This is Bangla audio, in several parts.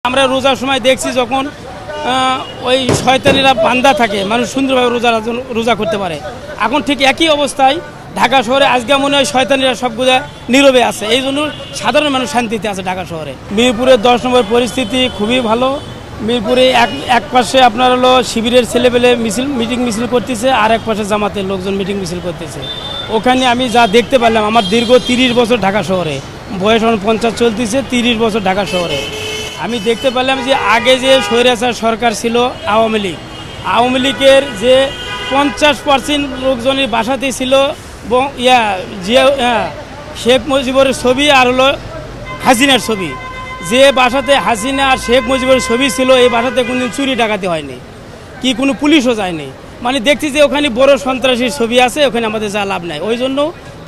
আমরা রোজার সময় দেখছি যখন ওই শয়তানিরা বান্দা থাকে মানুষ সুন্দরভাবে রোজা করতে পারে। এখন ঠিক একই অবস্থায় ঢাকা শহরে আজকে মনে হয় শয়তানিরা সবগুলো নীরবে আছে, এই জন্য সাধারণ মানুষ শান্তিতে আছে ঢাকা শহরে। মিরপুরের 10 নম্বর পরিস্থিতি খুবই ভালো। মিরপুরে এক পাশে আপনার হলো শিবিরের ছেলেপেলে মিটিং মিছিল করতেছে, আর এক পাশে জামাতের লোকজন মিটিং মিছিল করতেছে। ওখানে আমি যা দেখতে পারলাম, আমার দীর্ঘ 30 বছর ঢাকা শহরে, বয়স 50 চলতেছে, 30 বছর ঢাকা শহরে আমি দেখতে পেলাম যে আগে যে স্বৈরাচার সরকার ছিল আওয়ামী লীগের যে 50% লোকজনের বাসাতেই ছিল শেখ মুজিবের ছবি আর হলো হাসিনার ছবি। যে বাসাতে হাসিনা আর শেখ মুজিবের ছবি ছিল এই বাসাতে কোনো চুরি ডাকাতি হয়নি, কি কোনো পুলিশও যায়নি। মানে দেখছি যে ওখানে বড় সন্ত্রাসীর ছবি আছে, ওখানে আমাদের যা লাভ নাই। ওই জন্য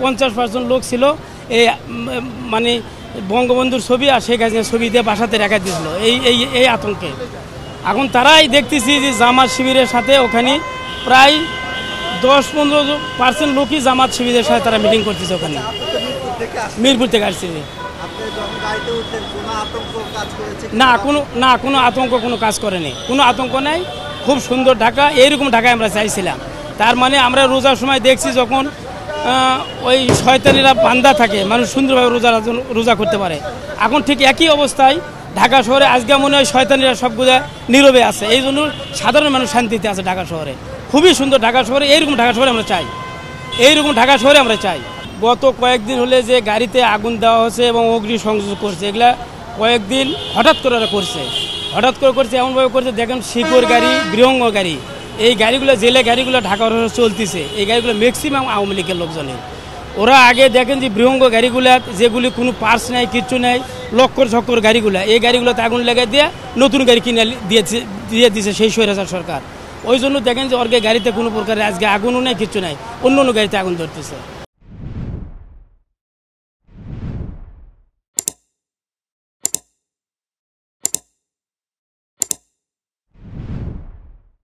50% লোক ছিল এই মানে বঙ্গবন্ধুর ছবি আর শেখ হাসিনার ছবি দিয়ে বাসাতে রেখা দিয়েছিল এই আতঙ্কে। এখন তারাই দেখতেছি যে জামাত শিবিরের সাথে ওখানে প্রায় 10-15% লোকই জামাত শিবিরের সাথে তারা মিটিং করতেছে ওখানে। মিরপুর থেকে আসছে না, কোনো আতঙ্ক কোনো কাজ করেনি, কোনো আতঙ্ক নেই। খুব সুন্দর ঢাকা, এইরকম ঢাকায় আমরা চাইছিলাম। তার মানে আমরা রোজার সময় দেখছি যখন ওই শয়তানিরা বান্দা থাকে মানুষ সুন্দরভাবে রোজা করতে পারে। এখন ঠিক একই অবস্থায় ঢাকা শহরে আজকে মনে হয় শয়তানিরা সবগুলো নীরবে আছে, এই জন্য সাধারণ মানুষ শান্তিতে আছে ঢাকা শহরে। খুবই সুন্দর ঢাকা শহরে, এইরকম ঢাকা শহরে আমরা চাই, এইরকম ঢাকা শহরে আমরা চাই। গত কয়েকদিন হলে যে গাড়িতে আগুন দেওয়া হচ্ছে এবং অগ্নি সংযোগ করছে, এগুলা কয়েকদিন হঠাৎ করে করছে এমনভাবে করছে। দেখেন শিকড় গাড়ি, বৃহঙ্গ গাড়ি, এই গাড়িগুলো জেলে গাড়িগুলো ঢাকা চলতেছে, এই গাড়িগুলো ম্যাক্সিমাম আওয়ামী লীগের লোকজনের। ওরা আগে দেখেন যে বৃহঙ্গ গাড়িগুলা যেগুলি কোনো পার্স নেই, কিচ্ছু নেই, লক্কর গাড়িগুলা, এই গাড়িগুলোতে আগুন লেগে দিয়ে নতুন গাড়ি কিনে দিয়ে দিয়েছে সেই স্বৈরাচার সরকার। ওই জন্য দেখেন যে ওর গাড়িতে কোনো প্রকারের আজকে আগুনও নেই, কিচ্ছু নেই, অন্য গাড়িতে আগুন ধরতেছে।